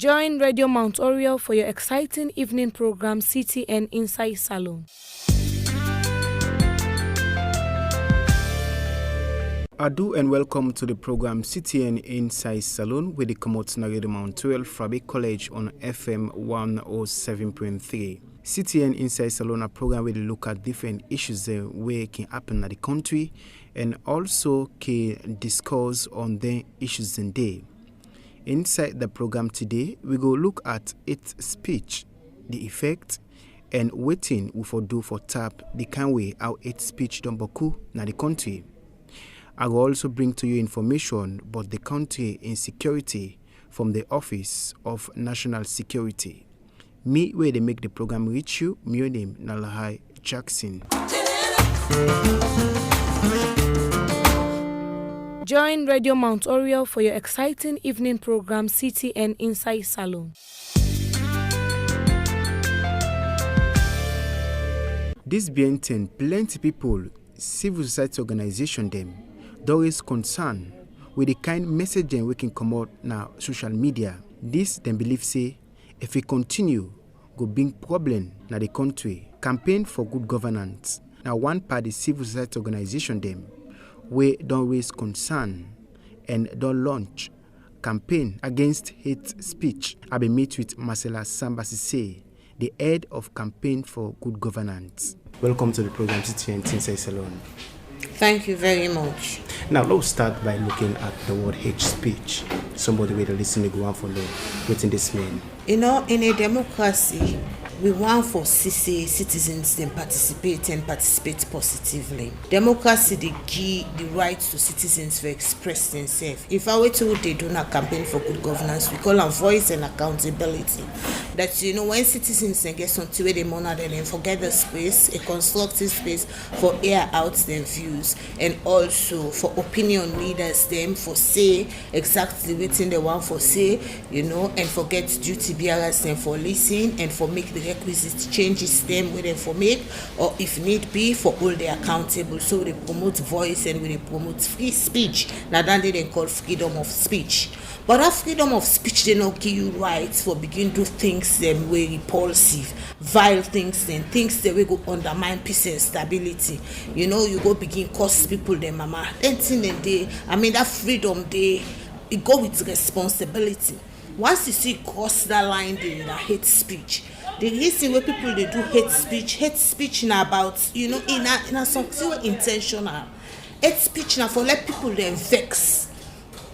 Join Radio Mount Oriel for your exciting evening program CTN Inside Salone. Abdul and welcome to the program CTN Inside Salone with the Comot na Radio Mount Oriel Fabric College on FM 107.3. CTN Inside Salone, a program where they look at different issues where can happen in the country and also can discuss on the issues in day. Inside the program today, we go look at its speech, the effect, and waiting we for do for tap the kind way how its speech done boku na the country. I will also bring to you information about the country insecurity from the Office of National Security. Me where they make the program reach you, my name na Lahai Jackson. Join Radio Mount Oriel for your exciting evening program CTN Inside Salone. This being 10, plenty people, civil society organization them, there is concern with the kind messaging we can come out now social media. This them believe say if we continue go bring problem na the country. Campaign for good governance. Now one part the civil society organization them we don't raise concern and don't launch campaign against hate speech. I be meet with Marcella Samba Sesay, the head of campaign for good governance. Welcome to the program CTN Inside Salone. Thank you very much. Now let's start by looking at the word hate speech. Somebody with a listening go on for know what in this mean. You know, in a democracy, we want for citizens to participate positively. Democracy, they give the right to citizens to express themselves. If I were to they do not campaign for good governance, we call them voice and accountability. That, you know, when citizens get something where they monitor them, forget the space, a constructive space for air out their views, and also for opinion leaders, them for say exactly what they want for say, you know, and forget duty bearers them for listen and for make the requisite changes them where they for make, or if need be for all they accountable. So they promote voice and they promote free speech. Now that they call freedom of speech. But that freedom of speech, they not give you rights for begin to things them way repulsive, vile things, then things that will go undermine peace and stability. You know, you go begin cause people them mama. Then thing and they, I mean that freedom they it go with responsibility. Once you see cross that line there, that hate speech. The reason where people they do hate speech now about, you know, in a something intentional. Hate speech now for let people then vex.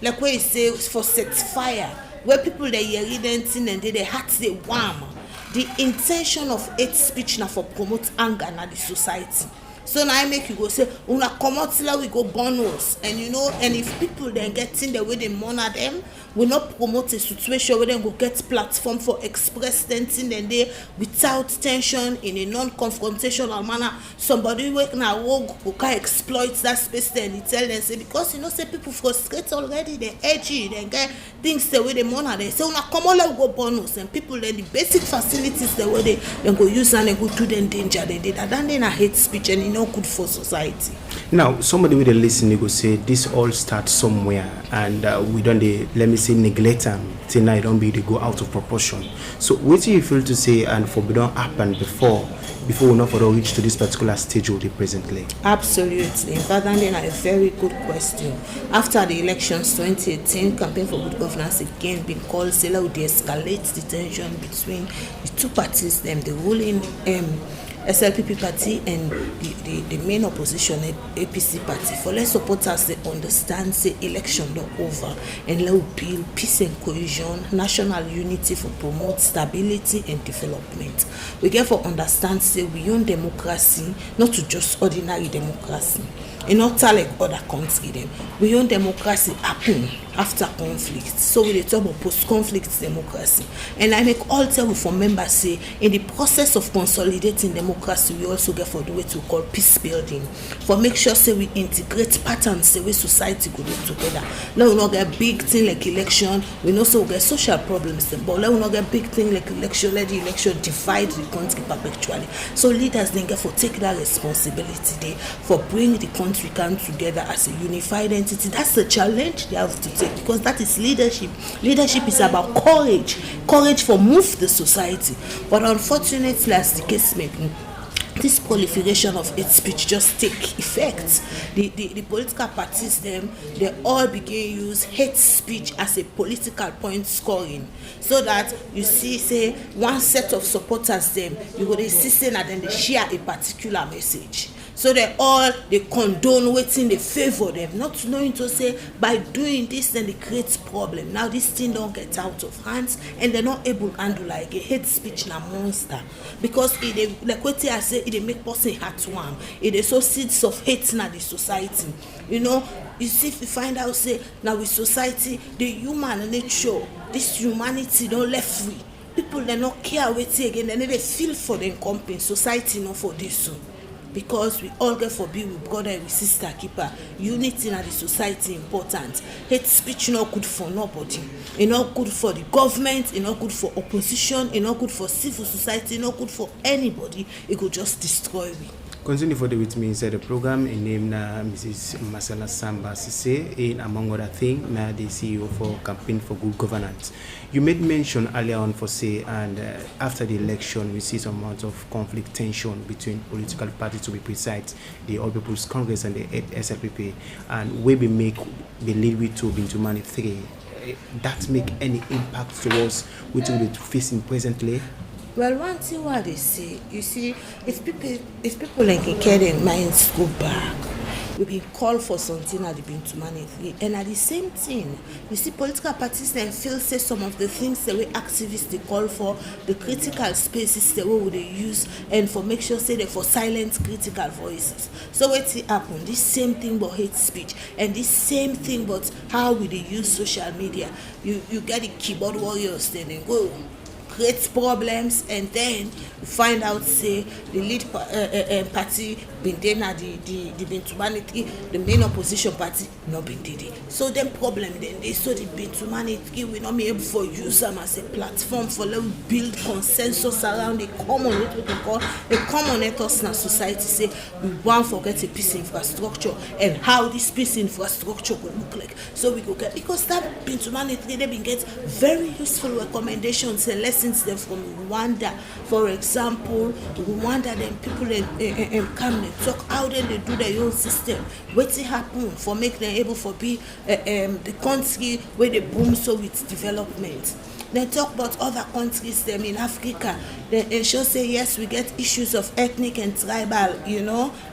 Like where you say for set fire, where people they hear dancing and they heart they warm. The intention of hate speech now for promote anger in the society. So now I make you go say, una come out till we go burn us. And you know, and if people then get in the way they monitor them, we not promote a situation where they go get platform for express tension and they without tension in a non-confrontational manner. Somebody work now who can exploit that space then they tell them say because you know say people frustrate already, they edgy, they get things the way they monitor they say una come out go burn us and people then the basic facilities the way they go use and they go to them danger they did that then a hate speech and you know good for society. Now, somebody with a listen, go say this all starts somewhere, and we don't let me say neglect them till now don't be they go out of proportion. So, what do you feel to say, and for don't happen before we not for reach to this particular stage of the presently? Absolutely. In fact, then a very good question. After the elections 2018, campaign for good governance again been called, say how they escalate the tension between the two parties, them the ruling SLPP party and the main opposition APC party. For let supporters they understand say election not over and let build peace and cohesion, national unity for promote stability and development. We get for understand say we own democracy, not to just ordinary democracy. In not like other countries, them we own democracy happen after conflict. So we talk about post-conflict democracy. And I make all tell for members say in the process of consolidating democracy, we also get for the way to call peace building. For make sure say we integrate patterns the way society go together. Now we not get big thing like election. We also get social problems, but now we not get big thing like election. Let the election divide the country perpetually. So leaders then get for take that responsibility there for bring the country unit we come together as a unified entity. That's the challenge they have to take, because that is leadership. Leadership is about courage for move the society. But unfortunately, as the case may be, this proliferation of hate speech just take effect. The political parties they all begin use hate speech as a political point scoring, so that you see say one set of supporters you go dey see say na dem dey share a particular message. So they condone wetin dey favour them, not knowing to say by doing this then they create problem. Now this thing don't get out of hands and they're not able to handle like a hate speech na monster, because it like wetin I say, it make person heart warm. It is so seeds of hate na the society. You see, if you find out say now with society the human nature, this humanity don't left free. People they not care wetin again, they never feel for them company. Society not for this so. Because we all get for be with brother and with sister keeper. Unity in the society important. Hate speech not good for nobody. It's not good for the government. It's not good for opposition. It's not good for civil society. It's not good for anybody. It could just destroy me. Continue for the with me inside the program. In name na Mrs. Marcella Samba Sesay, in among other things, na the CEO for Campaign for Good Governance. You made mention earlier on for say, and after the election, we see some amount of conflict tension between political parties, to be precise, the All People's Congress and the SLPP, and we make the lead with to Bintumani 3. That make any impact towards what we're facing presently? Well, one thing what they say, you see, if people like their minds go back, we been called for something at the Bintumani 3, and at the same thing, you see, political parties then feel say some of the things that we activists they call for, the critical spaces that we would use, and for make sure say they for silence critical voices. So what's it happen? This same thing about hate speech, and this same thing about how we they use social media. You get the keyboard warriors then they go create problems, and then you find out say the lead party been there na the Bintumani 3, the main opposition party not been did it. So them problem then they so the Bintumani 3 will not be able to use them as a platform for them build consensus around a common what we can call a common ethos in a society. Say we want forget a peace infrastructure and how this peace infrastructure will look like. So we go get, because that Bintumani 3 they been get very useful recommendations and lessons them from Rwanda. For example, Rwanda then people come and talk how then they do their own system. What's it happen for make them able for be the country where they boom so with development. They talk about other countries them in Africa. They ensure say yes we get issues of ethnic and tribal,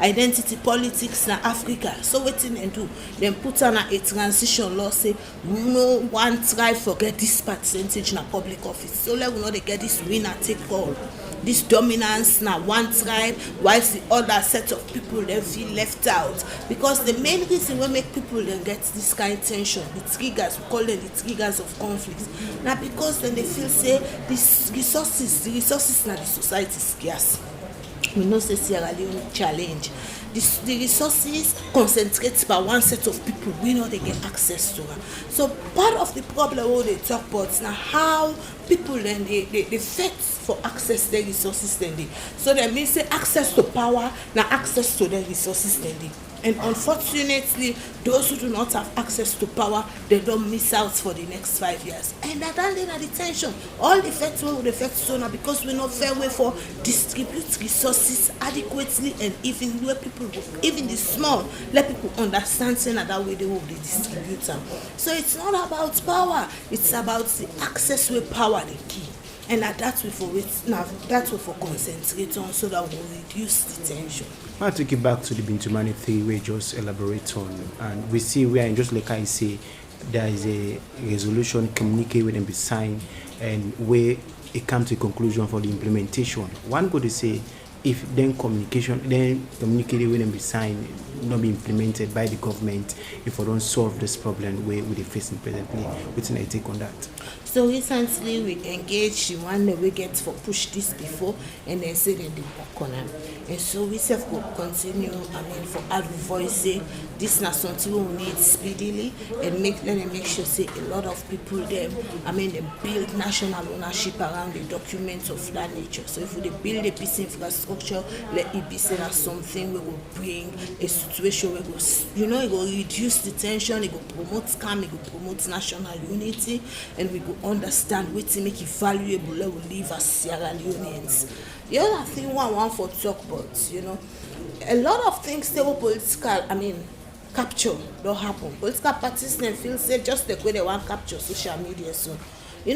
identity politics in Africa. So what they do? Then put on a transition law say no one tribe forget this percentage in a public office. So let we know they get this winner take all. This dominance now one tribe, whilst the other set of people they feel left out. Because the main reason we make people then get this kind of tension, the triggers, we call them the triggers of conflict. Now because then they feel say the resources now the society is scarce. We know say Sierra Leone challenge. The resources concentrate by one set of people, we know they get access to her. So part of the problem what they talk about now how people then they fight for access to their resources then they. So that means say access to power, now access to their resources then they. And unfortunately, those who do not have access to power, they don't miss out for the next 5 years. And that ending at the tension. All the effects will affect sooner because we not fair way for distribute resources adequately and even where people, even the small, let people understand saying that way they will be distribute them. So it's not about power, it's about the access where power the key. And that's what for concentrate on so that we reduce the tension. I want to get back to the Bintumani 3 we just elaborate on, and we see we are in just like I say there is a resolution communique with them be signed and where it comes to a conclusion for the implementation. One could say if then communicated with them be signed, not be implemented by the government, if we don't solve this problem we are facing presently. What's your take on that? So recently we engaged in one we get for push this before and then say that they work on them. And so we self will continue, for advocacy. This is something we need speedily and let them make sure say a lot of people them, they build national ownership around the documents of that nature. So if we build a piece of infrastructure, let it be said as something we will bring a situation where it will reduce the tension, it will promote calm, it will promote national unity, and we will understand what to make it valuable we live as Sierra Leoneans. The other thing I want for talk about, a lot of things they were political, capture don't happen. Political parties then feel say just the way they want capture social media. So,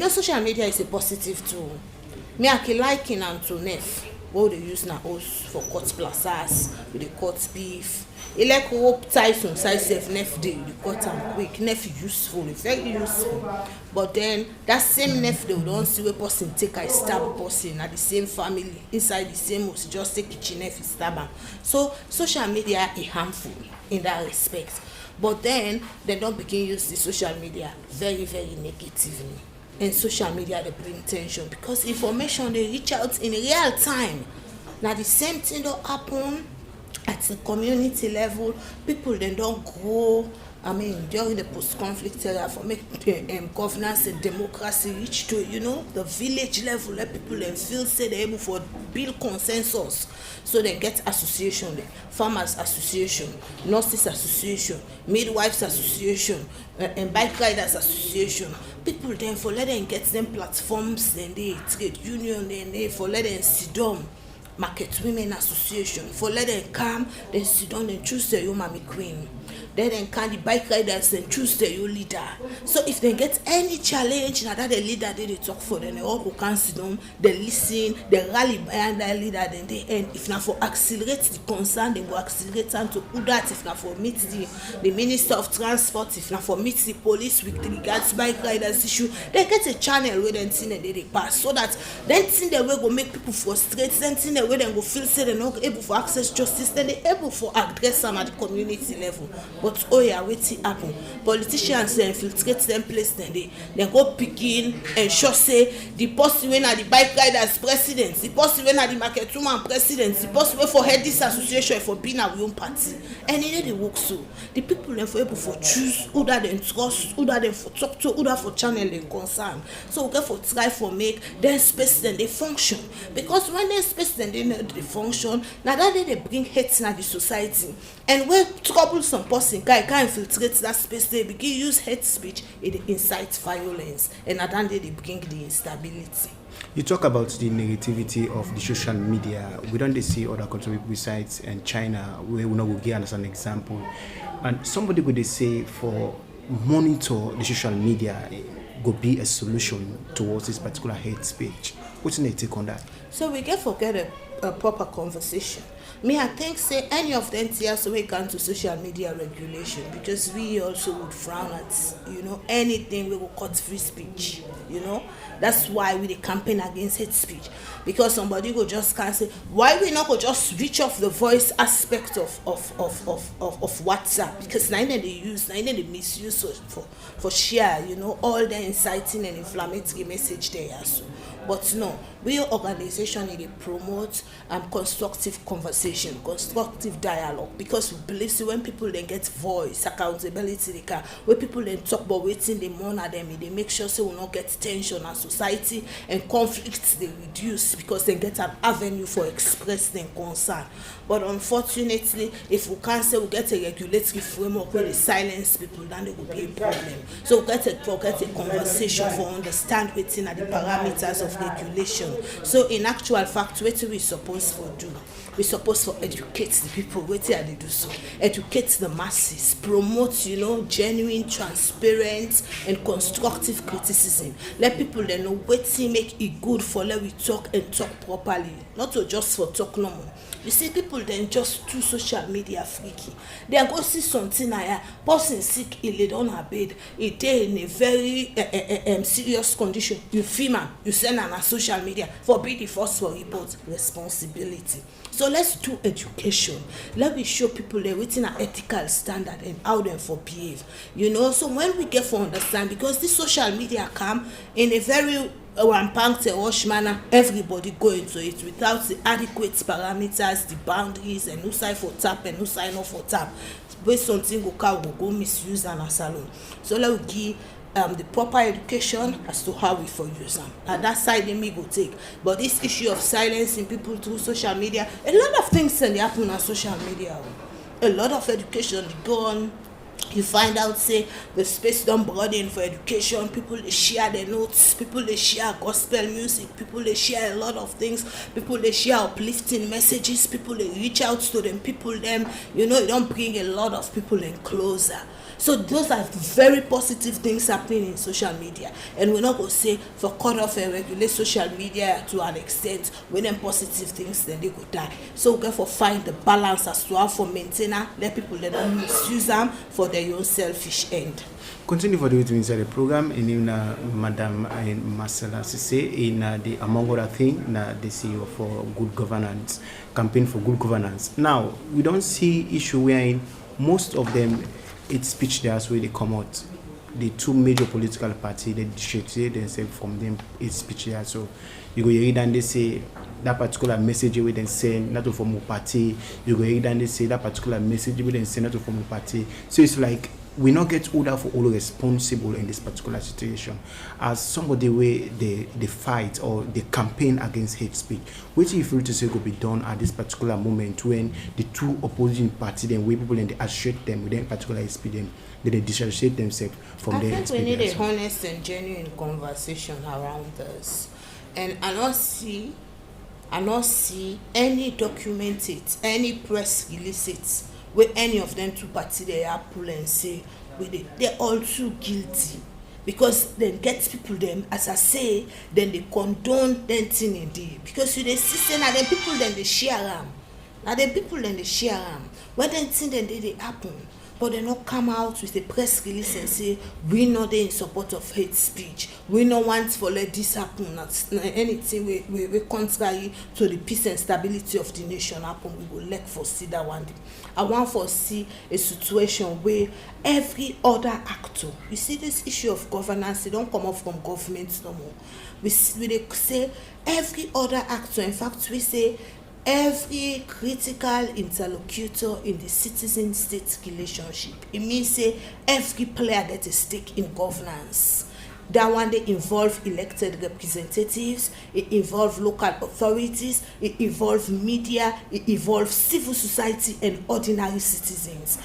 social media is a positive tool. Me I can liken and to NEF. What they use now for court plazas, with the court beef. It like hope ties on size of NEF day, the court and quick. NEF useful, very useful. But then that same NEF they don't see a person take a stab person at the same family, inside the same house, just take kitchen NEF stab them. So social media is harmful in that respect. But then they don't begin use the social media very, very negatively. And social media they bring tension because information they reach out in real time. Now the same thing don't happen at the community level. People then don't grow. During the post-conflict era, for make governance and democracy reach to the village level, let people then feel say they're able for build consensus. So they get association, the farmers association, nurses association, midwives association, and bike riders association. People then for let them get them platforms, then they trade union, then they for let them sit down. Market women association for let them come, then sit down and choose their own mommy queen. Then can the bike riders and choose their own leader. So if they get any challenge, now that the leader they talk for them, they all go can sit down, they listen, they rally behind that leader, then they end. If not for accelerate the concern, they go accelerate and to do that. If not for meet the Minister of Transport, if not for meet the police with regards bike riders issue, they get a channel where then thing they pass. So that then thing they will go make people frustrate, then thing they will then go feel say they're not able for access justice, then they're able for address them at the community level. But waiting happen. Politicians infiltrate them place, then they go begin and sure say the person when are the bike riders president, the person when are the market woman president, the person when for head this association for being our own party. And then they work so. The people then for able for choose who that they trust, who that they for talk to, who that for channel they concern. So we get for try for make then space then they function. Because when they space then they function, now that they bring hate in the society. And when troublesome person guy can infiltrate that space, they begin use hate speech, it incites violence, and at the end they bring the instability. You talk about the negativity of the social media. We don't see other countries besides and China, where we know we get as an example. And somebody would say for monitor the social media could be a solution towards this particular hate speech. What's your take on that? So we can forget a proper conversation. I think say any of them tears we can to social media regulation because we also would frown at anything we will cut free speech. That's why we campaign against hate speech, because somebody will just can't say why we not go just switch off the voice aspect of WhatsApp, because neither they misuse for share all the inciting and inflammatory message there. So. But no, we organization need to promote constructive conversation, constructive dialogue, because we believe so when people then get voice, accountability, they can when people then talk about waiting they monitor them, they make sure so we not get tension in society and conflicts they reduce because they get an avenue for expressing concern. But unfortunately, if we can't say we get a regulatory framework where they silence people, then there will be a problem. So we get a conversation for understand within the parameters of regulation. So in actual fact, what we supposed to do? We supposed to educate the people. What they do so? Educate the masses, promote genuine, transparent, and constructive criticism. Let people then know what to make it good for. Let we talk and talk properly, not to just for talk no more. You see, people then just do social media freaky. They are go see something person sick, he laid on her bed, he day in a very serious condition. You film him, you send him on social media for be the first for report responsibility. So let's let's do education. Let me show people them within an ethical standard and how them for behave. So when we get for understand, because this social media come in a very rampant wash manner, everybody go into it without the adequate parameters, the boundaries, and who sign for tap and who sign off for tap. Based something go misuse and a salon. So let me give the proper education as to how we for use them. And that side they may go take. But this issue of silencing people through social media, a lot of things that happen on social media. A lot of education go on. You find out, say, the space don't broaden for education. People they share their notes. People they share gospel music. People they share a lot of things. People they share uplifting messages. People they reach out to them. People them, it don't bring a lot of people in closer. So those are very positive things happening in social media. And we're not going to say for cut off and regulate social media to an extent when them positive things then they go die. So we therefore find the balance as to how for maintainer, let people let them misuse them for their own selfish end. Continue for the way to inside the program in Madam Marcella Sesay in the among other things the CEO for good governance, campaign for good governance. Now we don't see issue wherein most of them it's speech that's where they come out. The two major political parties they dissociate themselves from them. It's speech there. So you go read and they say that particular message we then send not to form a party. You go read and they say that particular message we then send not to form a party. So it's like we not get order for all responsible in this particular situation. As somebody where they fight or they campaign against hate speech, which you feel to say could be done at this particular moment when the two opposing parties then way people then they associate them with that particular hate speech, then they dissociate themselves from their hate speech. I think we need a honest and genuine conversation around this. And I not see any documented, any press release it where any of them two parties they are pull and say they're all too guilty, because then get people them as I say then they condone them thing indeed, because you they see now then people then they share them, when then thing then they happen, but they not come out with a press release and say we know they in support of hate speech, we no want for let this happen, not anything we contrary to the peace and stability of the nation happen. We will like foresee that one day. I want foresee a situation where every other actor, you see this issue of governance, they don't come up from government no more. We say every other actor, in fact we say every critical interlocutor in the citizen-state relationship. It means say every player that is stake in governance. That one they involve elected representatives, it involves local authorities, it involves media, it involves civil society and ordinary citizens,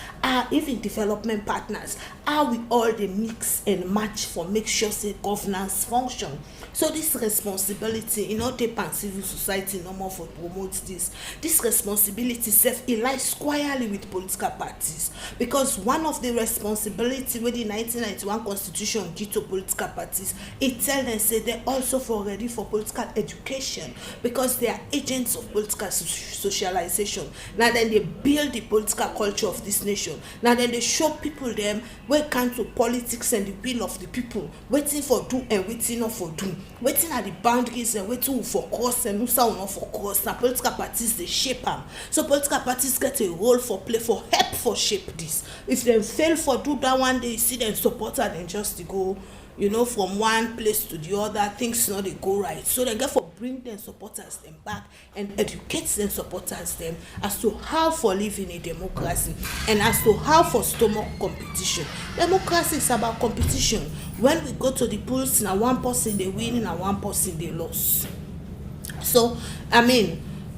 even development partners. How we all they mix and match for make sure say governance function. So this responsibility, depend civil society no more for promote this. This responsibility it lies squarely with political parties, because one of the responsibility with the 1991 Constitution give to political parties, it tell them say they also for ready for political education, because they are agents of political socialization. Now then they build the political culture of this nation. Now then they show people them where come to politics and the will of the people, waiting for do and waiting not for do, waiting at the boundaries and waiting for cross and who sound not for cross. Now political parties they shape them. So political parties get a role for play for help for shape this. If they fail for do that one, they see them supporter and just to go from one place to the other, things they go right. So they get for bring them supporters them back and educate them supporters them as to how for live in a democracy and as to how for stomach competition. Democracy is about competition. When we go to the polls, now one person they win and one person they lose. So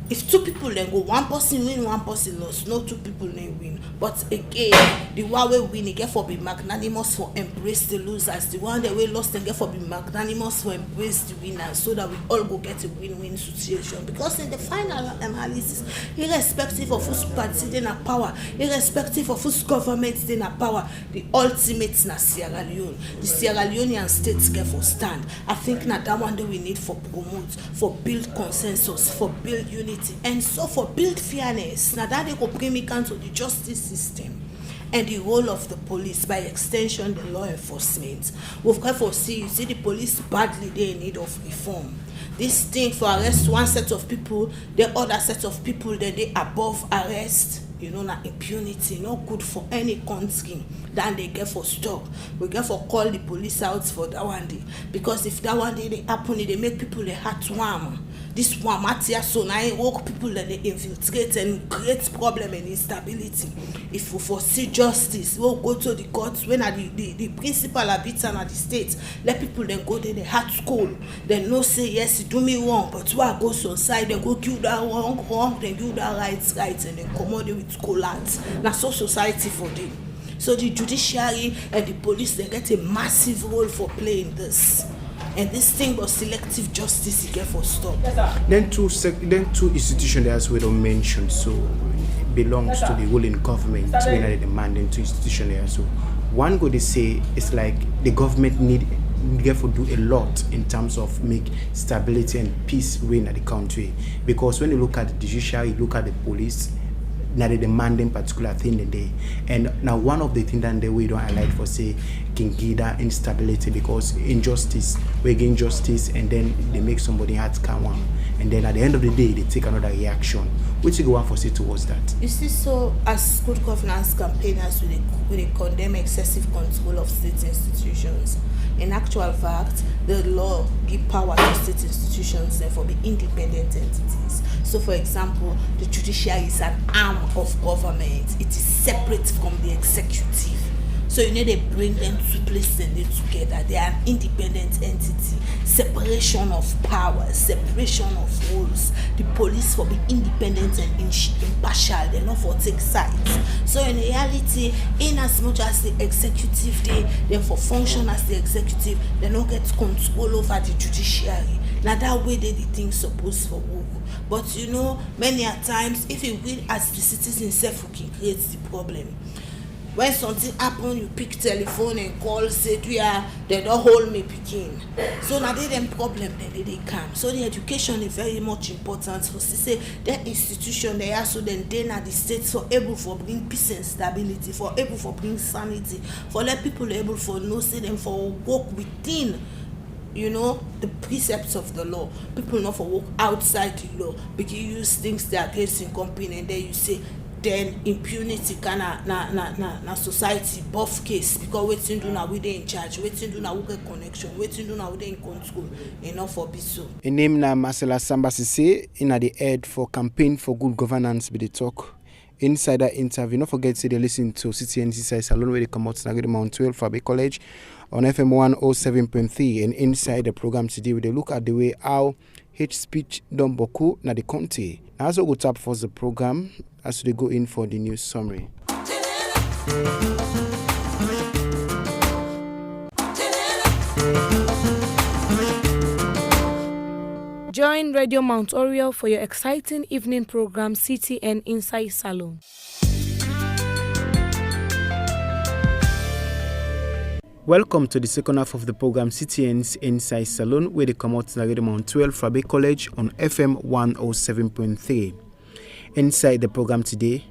if two people then go, one person win, one person lost. No two people then win. But again, the one way win, they get for be magnanimous for embrace the losers. The one that we lost, they get for be magnanimous for embrace the winners, so that we all go get a win-win situation. Because in the final analysis, irrespective of whose party in a power, irrespective of whose government in a power, the ultimate na Sierra Leone. The Sierra Leonean states get for stand. I think now that one that we need for promote, for build consensus, for build unity, and so for build fairness. Now that they go bring me to the justice system and the role of the police, by extension the law enforcement. We've got for see the police badly they in need of reform. This thing for arrest one set of people, the other set of people then they above arrest. Na impunity no good for any country than they get for stop. We get for call the police out for that one day, because if that one day they happen, they make people they heart warm. This one matter so now work people that they infiltrate and create problem and instability. If we foresee justice, we'll go to the courts when the principal arbiter at the state, let people then go there, they heart school, then no say yes, you do me wrong, but who I go so side, then go kill that wrong, then do that right, and then come out with collapse. Now so society for them. So the judiciary and the police, they get a massive role for playing this. And this thing was selective justice you get for stop. Then two institutions as we don't mention, so it belongs to the ruling government when they demanding two institutions there. So one go to say it's like the government need therefore do a lot in terms of make stability and peace reign at the country, because when you look at the judiciary, you look at the police, now they demanding particular thing in there. And now one of the things that we don't highlight for say can give that instability, because injustice, we gain justice and then they make somebody heart calm, and then at the end of the day they take another reaction. Which you go on for say towards that? You see, so as good governance campaigners, we condemn excessive control of state institutions. In actual fact, the law give power to state institutions and for the independent entities. So, for example, the judiciary is an arm of government. It is separate from the executive. So you need to bring them to place them together. They are an independent entity. Separation of powers, separation of roles. The police for be independent and impartial. They're not for take sides. So in reality, in as much as the executive they for function as the executive, they don't get control over the judiciary. Now that way the things supposed for work. But many a times, if you will as the citizen self who can create the problem. When something happen, you pick telephone and call, say, they don't hold me picking. So now they them problem, then they come. So the education is very much important for say that institution they are so then at the state for able for bring peace and stability, for able for bring sanity, for let people able for know say them for work within the precepts of the law. People not for work outside the law because you use things that are against in company and then you say then impunity can na society buff case because waiting do now we dey in charge, waiting do now we get connection, waiting do now we dey in control, enough for be so. In name na Marcella Samba Sesay in at the head for campaign for good governance be the talk. Inside that interview, don't forget to listen to CTN Inside Salone where they come out Nagari Mount 12 Fabi College on FM 107.3, and inside the program today we look at the way how hate speech done boku na the country. Now also go tap for the program as they go in for the news summary. Join Radio Mount Oriel for your exciting evening program CTN Inside Salone. Welcome to the second half of the program CTN's Inside Salone where they come out Nagari Mount 12 Fabi College on FM 107.3. Inside the program today,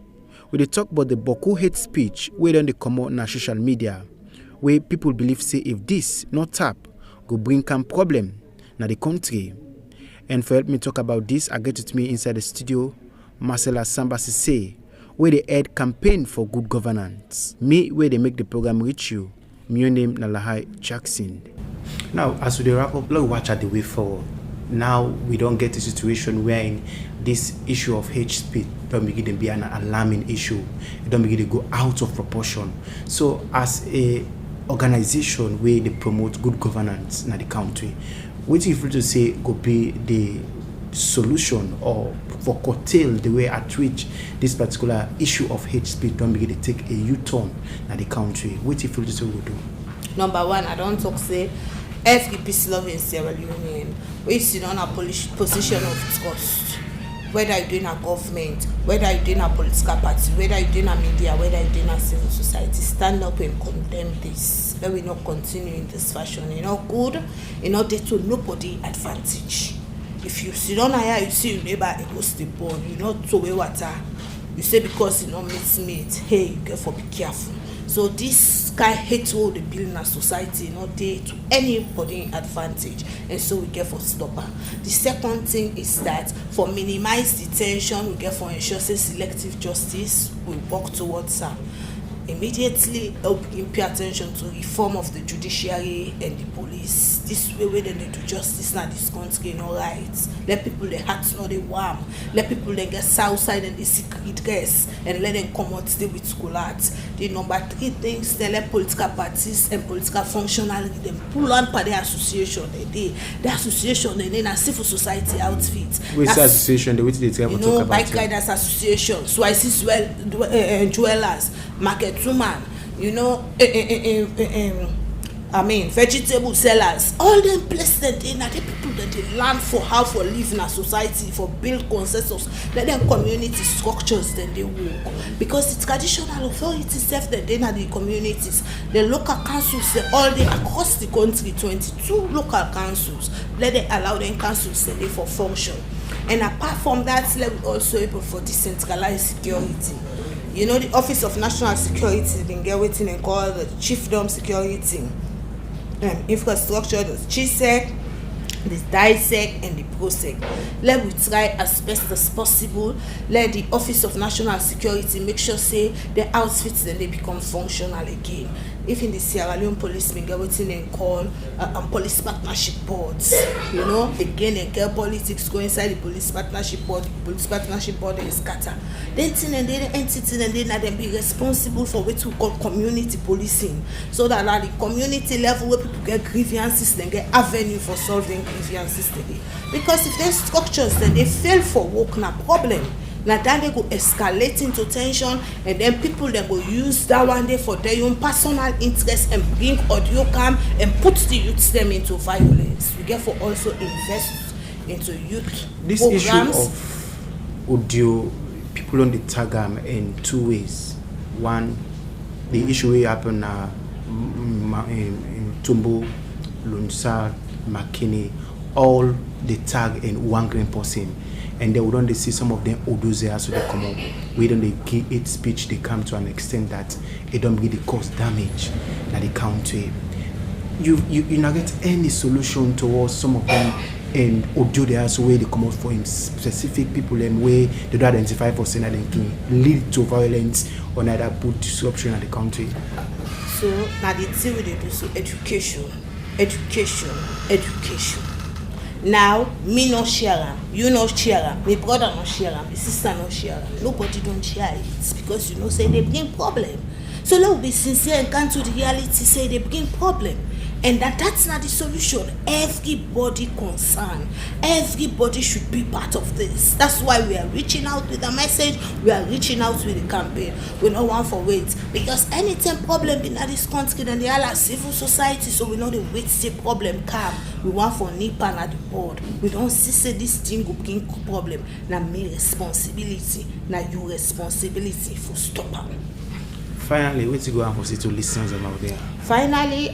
we talk about the Boku hate speech where they come out on social media, where people believe say if this not tap go bring some problem na the country. And for help me talk about this, I get with me inside the studio, Marcella Samba Sesay, where they head campaign for good governance. Me where they make the program reach you. My name is Lahai Jackson. Now, as we wrap up, let's watch at the way forward. Now we don't get a situation where this issue of hate speech don't begin to be an alarming issue. It don't begin to go out of proportion. So as a organization where they promote good governance in the country, what if you to say could be the solution or for curtail the way at which this particular issue of hate speech don't begin to take a U-turn in the country? What if you to say we do? Number one, I don't talk say every peace love in Sierra Leone. We sit on a position of trust. Whether you're doing a government, whether you're doing a political party, whether you're doing a media, whether you're doing a civil society, stand up and condemn this. Let we not continue in this fashion. It's not good. It's not there to nobody advantage. If you sit on here, you see your neighbor, it goes to the ball. You not throw away water. You say because you don't meet, hey, you get for be careful. So this kind hate what the building a society not there to anybody advantage, and so we get for stop am. The second thing is that for minimize detention, we get for ensure say selective justice we work towards am. Immediately begin pay attention to reform of the judiciary and the police. This way they do justice now this country no right. Let people their hearts not they warm. Let people they get outside and they secret guess and let them come out stay with school arts. The number 3 things they let political parties and political functionaries them pull on for their association the association they in a civil society outfit. Which association which they talk about? Bike riders association, so I see dwellers, market woman, vegetable sellers, all them places that they are the people that they learn for how for live in a society, for build consensus, let them community structures then they work. Because the traditional authorities self that they are the communities, the local councils they all day across the country, 22 local councils, let them allow them councils then they for function. And apart from that, let we also able for decentralized security. The Office of National Security been get waiting and call the Chiefdom Security Infrastructure, the CHISEC, the DISEC, and the PROSEC. Let we try as best as possible. Let the Office of National Security make sure say the outfits then they become functional again. If in the Sierra Leone police been get waiting and call police partnership boards, again and get politics go inside the police partnership board. Police partnership board is scatter. Then and then entity and then them be responsible for what we call community policing, so that at the community level where people get grievances, then get avenue for solving grievances today. Because if their structures then they fail for work na problem. Now then they go escalate into tension, and then people then go use that one day for their own personal interest and bring audio cam and put the youths them into violence. We get for also invest into youth this programs. Issue of audio, people on the tag in 2 ways. One, the issue will happen in Tumbo, Lunsa, Makini, all the tag in one green person. And they would only see some of them audios there, so they come up. We don't give it speech, they come to an extent that it don't really cause damage that they country. You not get any solution towards some of them and audio there, so where they come out for specific people and where they don't identify for saying that they can lead to violence or either put disruption at the country. So now the thing they do so education. Now, me no share am, you no share am, my brother no share am, my sister no share am. Nobody don't share it because say they bring problem. So let's be sincere and come to the reality, say they bring problem. And that's not the solution. Everybody concerned, everybody should be part of this. That's why we are reaching out with a message, we are reaching out with a campaign. We don't want for wait. Because anytime problem in this country, then they are civil society, so we know the wait till problem come. We want for NIPA at the board. We don't see this thing will bring problem. Now me responsibility, now you responsibility for stop them. Finally, what's go on for to listeners about there? Finally,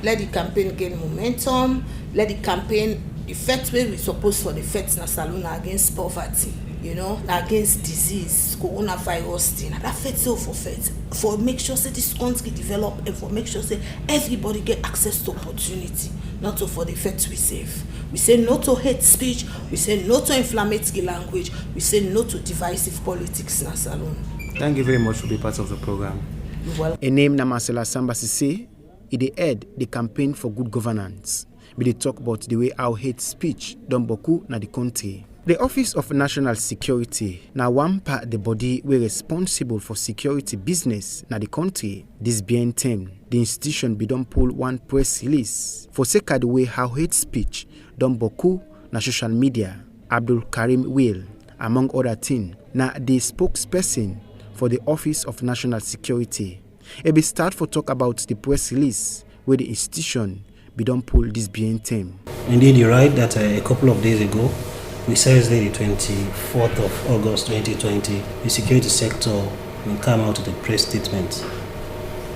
let the campaign gain momentum. Let the campaign effect where we supposed for the effects na Salone against poverty, against disease, coronavirus thing. That fits so for make sure that this country develop and for make sure that everybody get access to opportunity. Not to for the effects we save. We say no to hate speech. We say no to inflammatory language. We say no to divisive politics na Salone. Thank you very much for being part of the program. You're welcome. A name na Marcella Samba Sesay, it head the campaign for good governance. We talk about the way our hate speech done boku na the country. The Office of National Security na one part the body we responsible for security business na the country. This being term, the institution be don pull one press release for sake of the way how hate speech done boku na social media. Abdul Karim will, among other things, na the spokesperson for the Office of National Security. It be start for talk about the press release where the institution be don pull this being term. Indeed, you're right that a couple of days ago, precisely the 24th of August 2020, the security sector will come out with a press statement.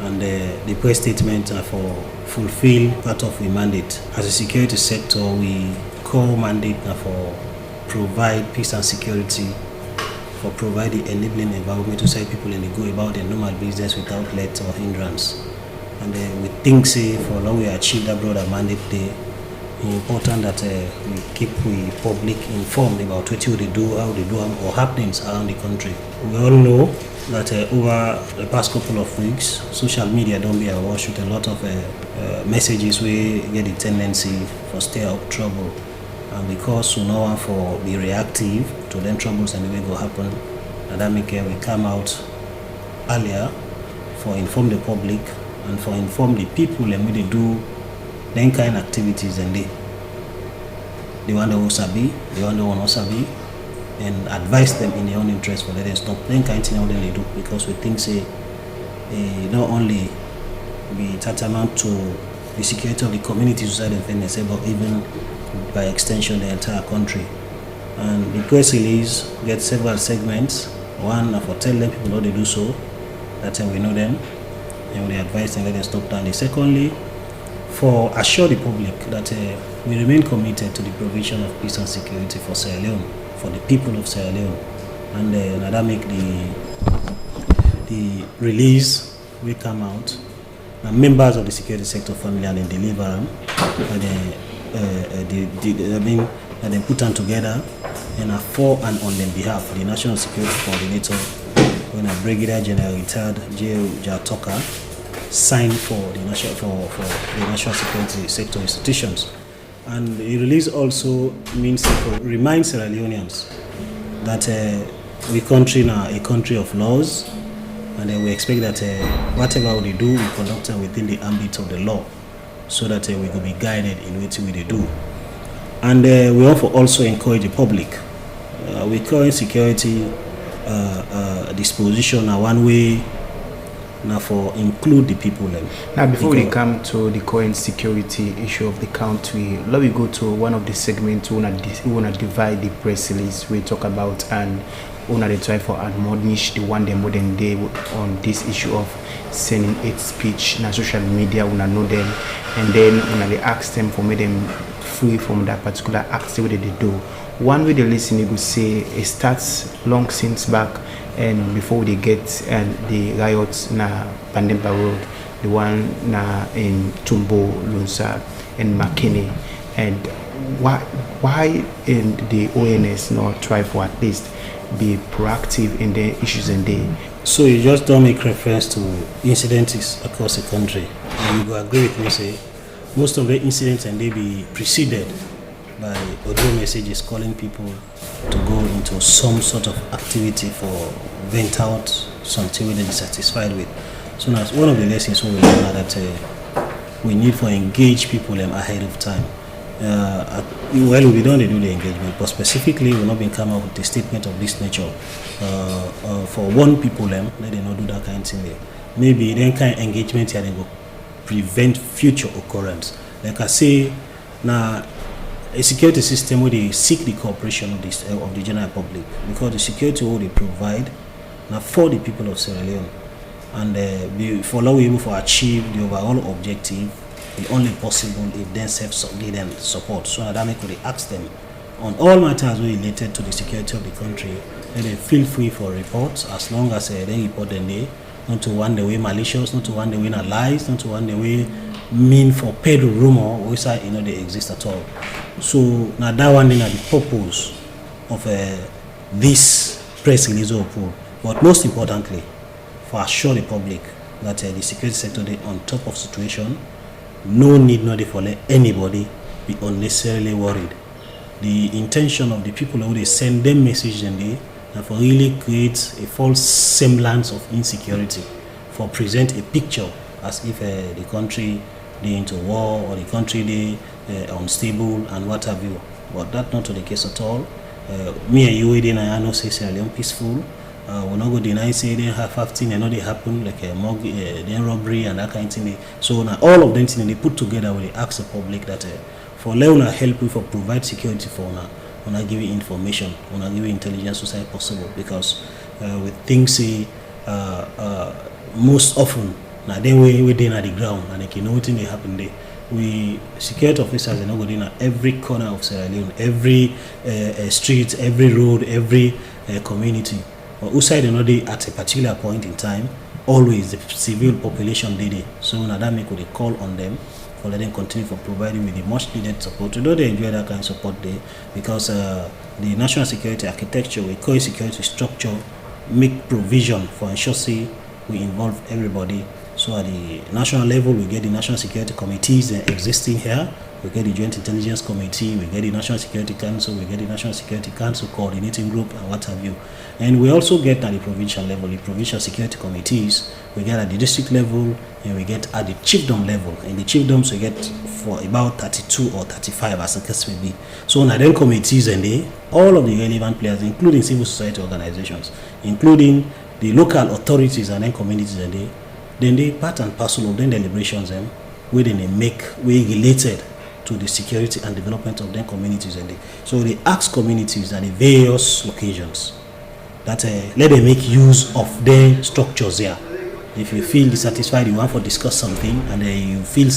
And the press statement are for fulfill part of the mandate. As a security sector, we core mandate for provide peace and security for providing enabling environment to say people in the go about their normal business without let or hindrance. And we think say for long we achieve that broader mandate day, it's important that we keep the public informed about what they do, how they do them, or happenings around the country. We all know that over the past couple of weeks, social media don't be awash with a lot of messages we get the tendency for stir up trouble. And because we know for be reactive to them troubles and the way go happen, and that make we come out earlier for inform the public and for inform the people and when they do then kind of activities and they want to sabi, they want to not sabi, and advise them in their own interest for let them stop then kind of thing what they do, because we think say not only be tantamount to the security of the community society of NSA, but even by extension the entire country. And the press release gets several segments. One for tell them people how they do so, that time we know them and we advise them let them stop down. Secondly, for assure the public that we remain committed to the provision of peace and security for Sierra Leone, for the people of Sierra Leone. And that make the release will come out. Now, members of the security sector family and then deliver them, and then put them together and for and on their behalf, the National Security Coordinator, when a Brigadier General retired J. Jatoka, signed for the national security sector institutions. And the release also reminds Sierra Leoneans that we country now a country of laws, and we expect that whatever we do, we conduct within the ambit of the law, so that we will be guided in what we do. And we also encourage the public. We current security disposition one way now for include the people. Now, before we come to the current security issue of the country, let me go to one of the segments we wanna divide the press release we talk about, and we wanna try for admonish the one them modern day on this issue of sending hate speech na social media. We know them, and then when they ask them for make them free from that particular activity they do. One way they listen, you could say it starts long since back, and before they get the riots na Pandemba Road, the one na in Tumbo, Lunsa, and Makini, and why in the ONS not try for at least be proactive in the issues and day. So you just don't make reference to incidents across the country, and you will agree with me say most of the incidents and they be preceded by audio messages calling people to go into some sort of activity for vent out something they're dissatisfied with. So now one of the lessons we learn now that we need to engage people ahead of time. Well, we don't do the engagement, but specifically we're not being come up with a statement of this nature. For one people, let them not do that kind of thing there. Maybe then kind of engagement here they go prevent future occurrence. Like I say, now a security system where they seek the cooperation of the general public, because the security will they provide now for the people of Sierra Leone, and for allow able to achieve the overall objective, it's only possible if they self-lead and support. So that make we ask them on all matters related to the security of the country, and they feel free for reports as long as they report them there, not to one the way malicious, not to one the way lies, not to one the way mean for paid rumor, which they exist at all. So now that one is the purpose of this press release or pool. But most importantly, for assure the public that the security sector is on top of situation. No need not for let anybody be unnecessarily worried. The intention of the people who they send them message and they for really create a false semblance of insecurity, for present a picture as if the country they into war or the country they unstable and what have you. But that's not the case at all. Me and you I know say Sierra Leone peaceful. We're not going to deny say they have 15 and know they happen like a then robbery and that kind of thing. So now all of them things they put together when they ask the public that for Leona help you for provide security for now. When I give you information, when I give you intelligence as possible, because with things say most often now then we then at the ground and they can know what they happen there. We security officers are not going in at every corner of Sierra Leone, every street, every road, every community. But outside the day at a particular point in time, always the civil population did it. So now that make we call on them for letting continue for providing with the much needed support. We know they enjoy that kind of support there because the national security architecture, we call it security structure, make provision for ensure we involve everybody. So at the national level, we get the national security committees existing here. We get the Joint Intelligence Committee, we get the National Security Council, we get the National Security Council Coordinating Group, and what have you. And we also get at the provincial level, the provincial security committees, we get at the district level, and we get at the chiefdom level. In the chiefdoms, we get for about 32 or 35 as the case may be. So now then committees and all of the relevant players, including civil society organizations, including the local authorities and then communities and then they part and parcel of them deliberations where they make we related to the security and development of their communities and so they ask communities at the various occasions that let them make use of their structures here. If you feel dissatisfied, you want to discuss something and you feel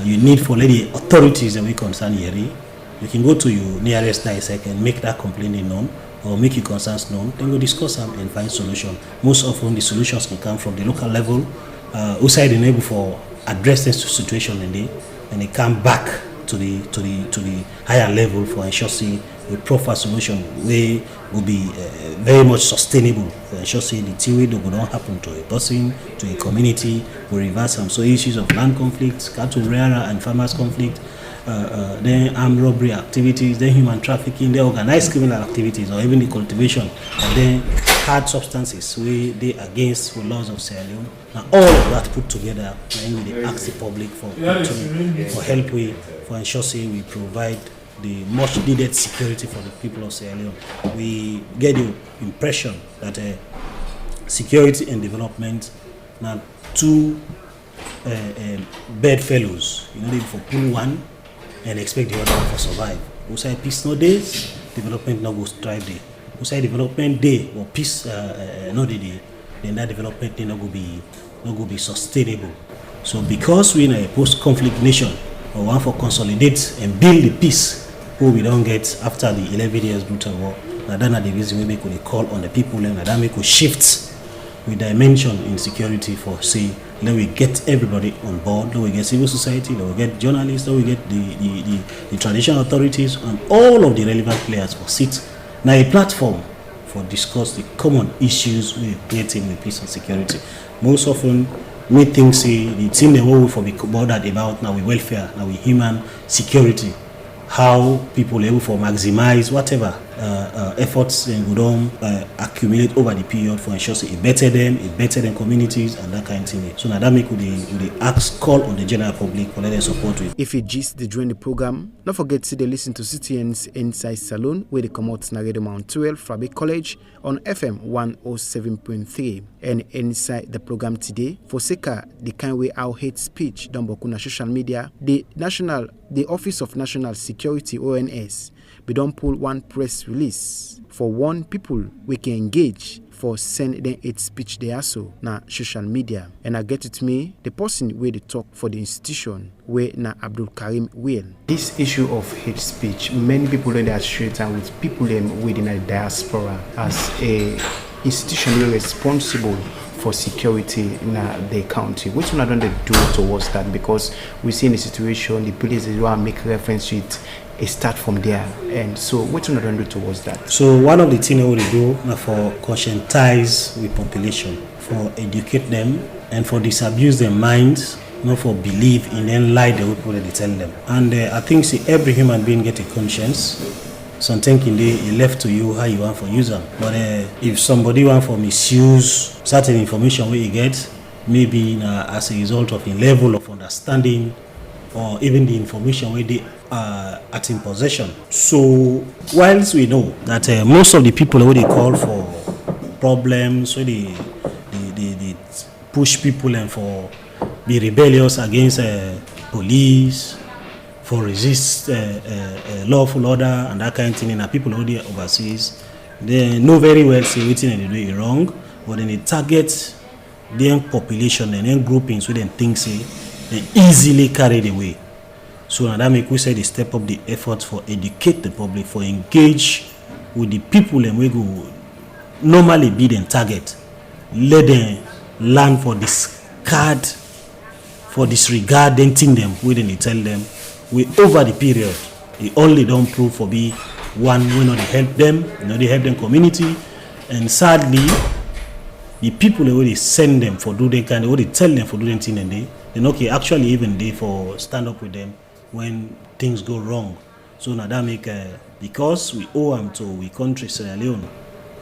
you need for let the authorities that we concern here, you can go to your nearest NISEC and make that complaint known or make your concerns known, then we'll discuss them and find solution. Most often the solutions can come from the local level, outside the neighbor for address this situation and they come back to the higher level for ensuring a proper solution where will be very much sustainable for ensuring the thing will not happen to a person, to a community, will reverse them. So issues of land conflicts, cattle rearer and farmers conflict, then armed robbery activities, then human trafficking, then organized criminal activities, or even the cultivation, and then hard substances where they against the laws of Sierra Leone. Now all of that put together, and we ask the public for help for ensuring we provide the much needed security for the people of Sierra Leone. We get the impression that security and development now two bedfellows, for pull one and expect the other one to survive. We say peace no days, development no go strive day. We say development day or peace no day, then that development day no go be sustainable. So because we in a post-conflict nation, we want to consolidate and build the peace who we don't get after the 11 years brutal war. Now that's the reason we make a call on the people and that make a shift with dimension in security for then we get everybody on board, then we get civil society, then we get journalists, then we get the traditional authorities and all of the relevant players for sit. Now a platform for discuss the common issues we're creating with peace and security. Most often we think the thing that we for be bothered about now we welfare, now we human security, how people are able to maximize whatever efforts and would accumulate over the period for ensuring it better them communities and that kind of thing. So now that make we ask call on the general public for let them support with. If you gist during the program, don't forget to listen to CTN's Inside Salone where they come out Nagede Mount 12 Frabe College on FM 107.3 and inside the program today for Seka the kind way our hate speech done by social media the Office of National Security ONS we don't pull one press release for one people we can engage for send them hate speech they also na social media and I get it me the person where they talk for the institution where na Abdul Karim will. This issue of hate speech, many people in the associate and with people within the diaspora as a institution responsible for security in the county. Which one don't they do towards that? Because we see in the situation the police they want to make reference to it. It start from there, and so what you don't do towards that? So one of the things we do for conscientize the population, for educate them, and for disabuse their minds, not for believe in then lie the people they tell them. And I think every human being get a conscience. Something can be left to you how you want for use them. But if somebody want for misuse certain information where you get, maybe as a result of a level of understanding or even the information where they are at in possession. So whilst we know that most of the people who they call for problems, where they push people and for be rebellious against police, for resist lawful order and that kind of thing, and people who they overseas, they know very well say what they do is wrong, but then they target their population and then groupings where they think say they easily carried away. So now that make we say they step up the efforts for educate the public, for engage with the people and we go normally be the target, let them learn for disregard anything them we didn't tell them. We over the period, they only don't prove for be one we not help them, they help them community, and sadly the people who they send them for do they kind of what they tell them for doing thing and they okay actually even they for stand up with them when things go wrong. So now that make because we owe them to we country Sierra Leone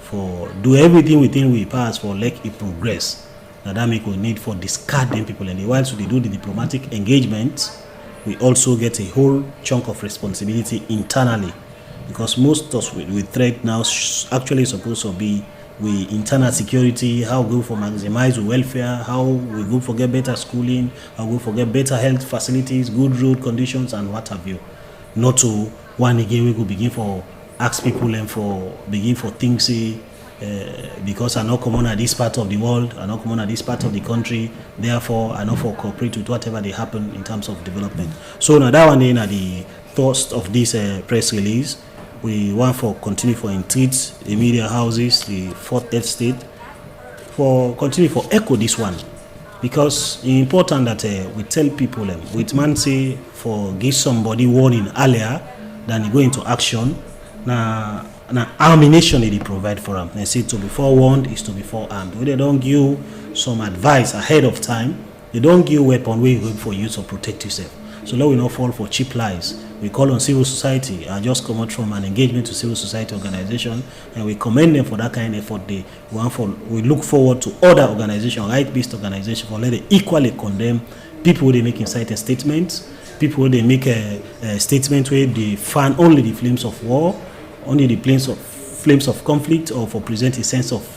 for do everything within we pass for like it progress. Now that make we need for discard them people and whilst they do the diplomatic engagement, we also get a whole chunk of responsibility internally because most of us with threat now actually supposed to be we internal security, how we go for maximize the welfare, how we go for get better schooling, how we go for get better health facilities, good road conditions and what have you. Not to one again we go begin for ask people and for begin for things because I not common at this part of the world, I not common at this part of the country, therefore I not for cooperate with whatever they happen in terms of development. So now that one then at the first of this press release, we want for continue for entreat the media houses, the fourth estate, for continue for echo this one. Because it's important that we tell people, with man say for give somebody warning earlier than he go into action, now ammunition they provide for them. They say to be forewarned is to be forearmed. When they don't give some advice ahead of time, they don't give weapon where you go for you to protect yourself. So let we not fall for cheap lies. We call on civil society. I just come out from an engagement to civil society organization, and we commend them for that kind of effort. We look forward to other organizations, right-based organizations, for let them equally condemn people who they make inciting statements, people who they make a statement where they fan only the flames of war, only the flames of conflict, or for present a sense of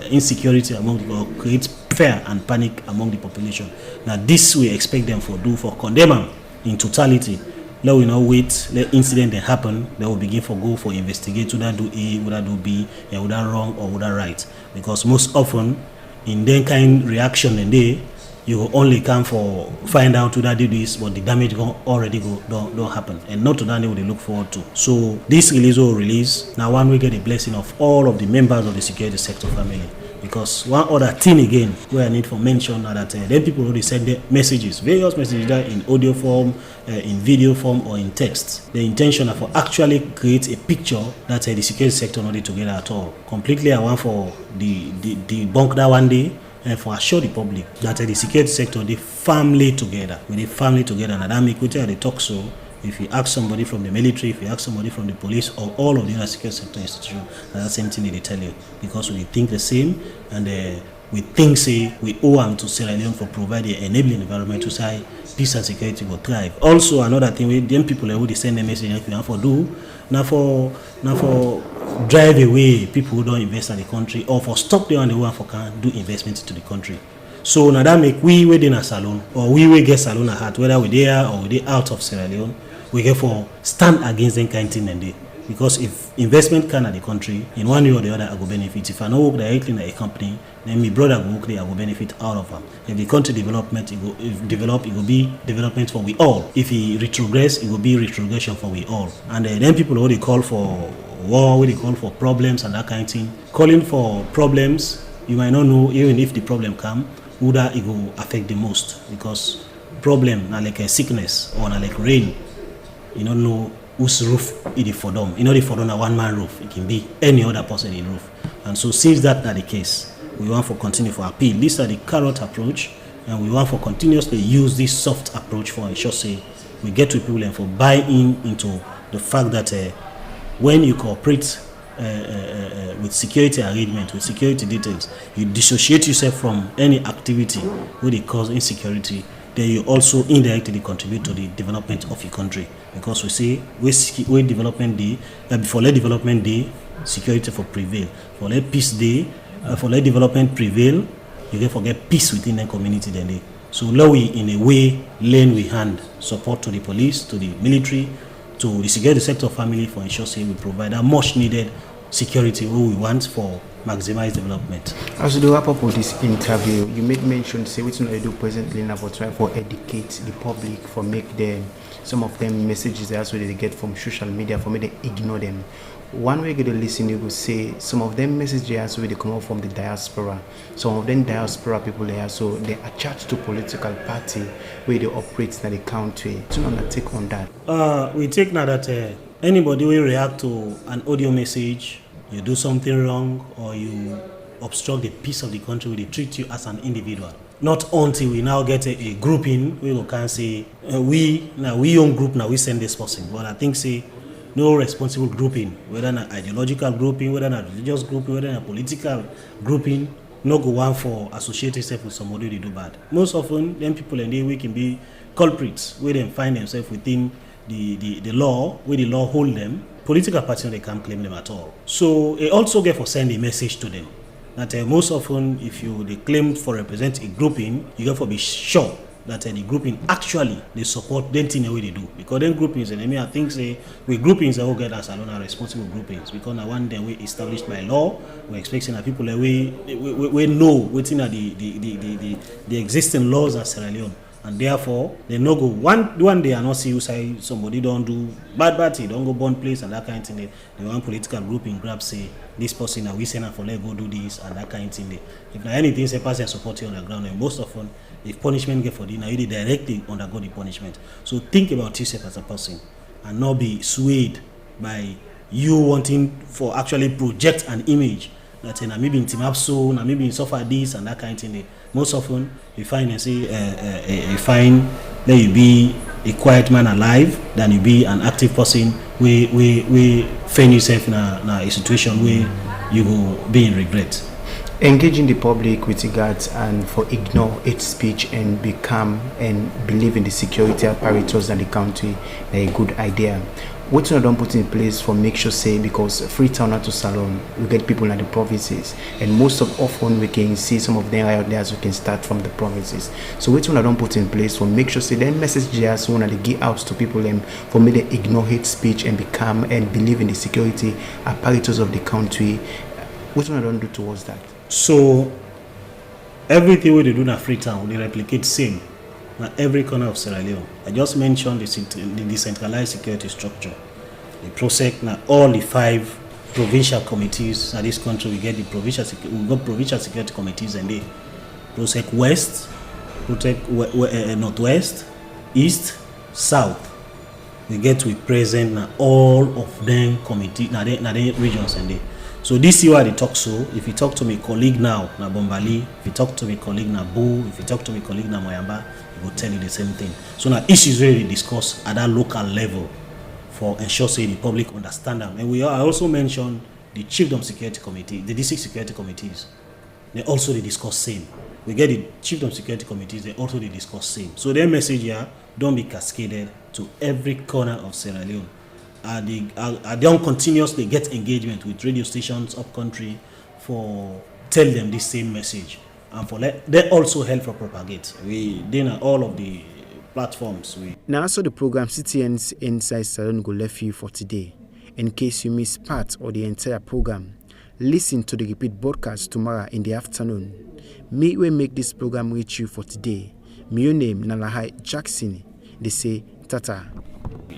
insecurity among the people, create fear and panic among the population. Now this we expect them for do for condemn them in totality. Let we not wait, let incident that happen, they will begin for go for investigate, would that do A, would that do B, would that wrong or would that right. Because most often in that kind reaction and they you will only come for find out who that did this, but the damage already don't happen. And not to that they look forward to. So this release will release. Now one we get the blessing of all of the members of the security sector family. Because one other thing again where I need for mention are that then people already send their messages, various messages that in audio form, in video form or in text. The intention is for actually create a picture that the security sector not together at all. Completely I want for the debunk that one day and for assure the public that the security sector they family together. With the family together and that make they talk so. If you ask somebody from the military, if you ask somebody from the police or all of the other security sector institutions, that's the same thing they tell you. Because we think the same and we think say we owe them to Sierra Leone for providing an enabling environment to say peace and security will thrive. Also another thing we them people who they send a message like we have for do now for drive away people who don't invest in the country or for stop them and the one for can do investment into the country. So now that make we within a salon or we get salon at heart, whether we there or we out of Sierra Leone, we get for stand against them kind of thing and they. Because if investment can at the country, in one way or the other, I go benefit. If I don't work directly in a company, then my brother go work there, I go benefit out of them. If the country development, it will be development for we all. If it retrogress, it will be retrogression for we all. And then people who they call for war, who they call for problems and that kind of thing. Calling for problems, you might not know even if the problem come, who that it will affect the most. Because problem, like a sickness or like rain, you don't know whose roof it is for them. You know, if for them a one-man roof, it can be any other person in roof. And so since that are the case, we want for continue for appeal. These are the carrot approach, and we want for continuously use this soft approach for ensure say we get to people and for buy into the fact that when you cooperate with security arrangement, with security details, you dissociate yourself from any activity where they cause insecurity, then you also indirectly contribute to the development of your country. Because we say, we development day, before let development day, security for prevail. For let peace day, for let development prevail, you can forget peace within the community then day. So now we, in a way, lend we hand support to the police, to the military, to the security sector family for ensure say we provide a much needed security who we want for maximize development. As we wrap up with this interview, you made mention, say, what you do presently now for try for educate the public, for make them, some of them messages that's what they get from social media, for me they ignore them. One way you get to listen, you will say some of them messages where they come out from the diaspora. Some of them diaspora people there, so they are attached to political party where they operate in the country. So on a take on that. We take now that anybody will react to an audio message, you do something wrong or you obstruct the peace of the country, they treat you as an individual. Not until we now get a grouping, we can say we own group now we send this person. But I think say no responsible grouping, whether an ideological grouping, whether a religious grouping, whether a political grouping, no go one for associate yourself with somebody they do bad. Most often, them people in the way can be culprits, where they find themselves within the law, where the law hold them. Political parties, they can't claim them at all. So it also get for send a message to them that most often, if they claim for represent a grouping, you got to be sure that the grouping actually they support them in the way they do, because then groupings and I think say with groupings they all get as Salone are responsible groupings, because now one day we established by law, we're expecting that people we know within the existing laws of Sierra Leone, and therefore they no go one day and not see you say somebody don't do bad thing, don't go burn place and that kind of thing. They want political grouping grab say this person and we send her for let go do this and that kind of thing. If now anything say person support you on the ground, and most often if punishment get for the now you directly undergo the punishment. So think about yourself as a person and not be swayed by you wanting for actually project an image that maybe in team up so now maybe in suffer this and that kind of thing. Most often you find and say you find that you be a quiet man alive than you be an active person we find yourself in a situation where you will be in regret. Engaging the public with regards and for ignore hate speech and become and believe in the security apparatus in the country, a good idea. What you don't put in place for make sure say, because Freetown to Salone, we get people in the provinces, and most of often we can see some of them out there as we can start from the provinces. So what you don't put in place for make sure say then message just one of the give out to people and for me they ignore hate speech and become and believe in the security apparatus of the country. What you don't do towards that? So everything we do in Freetown, they replicate same in every corner of Sierra Leone. I just mentioned the decentralized security structure. The PROSEC, now all the 5 provincial committees in this country, we got provincial security committees, and they PROSEC West, PROSEC Northwest, East, South. We get to be present in all of them committees, now they regions and they. So this is why they talk so. If you talk to my colleague now, na Bombali, if you talk to my colleague na Boo, if you talk to my colleague na Moyamba, he will tell you the same thing. So now issues really discussed at that local level for ensure say the public understand them. And I also mentioned the chiefdom security committee, the district security committees. They also they discuss same. We get the chiefdom security committees, they also they discuss same. So their message here don't be cascaded to every corner of Sierra Leone. They don't continuously get engagement with radio stations up country for tell them the same message, and for they also help for propagate. We then all of the platforms. Now also the program CTN's Inside Salone go left you for today. In case you miss part or the entire program, listen to the repeat broadcast tomorrow in the afternoon. Me we make this program reach you for today. My name na Lahai Jackson. They say Tata.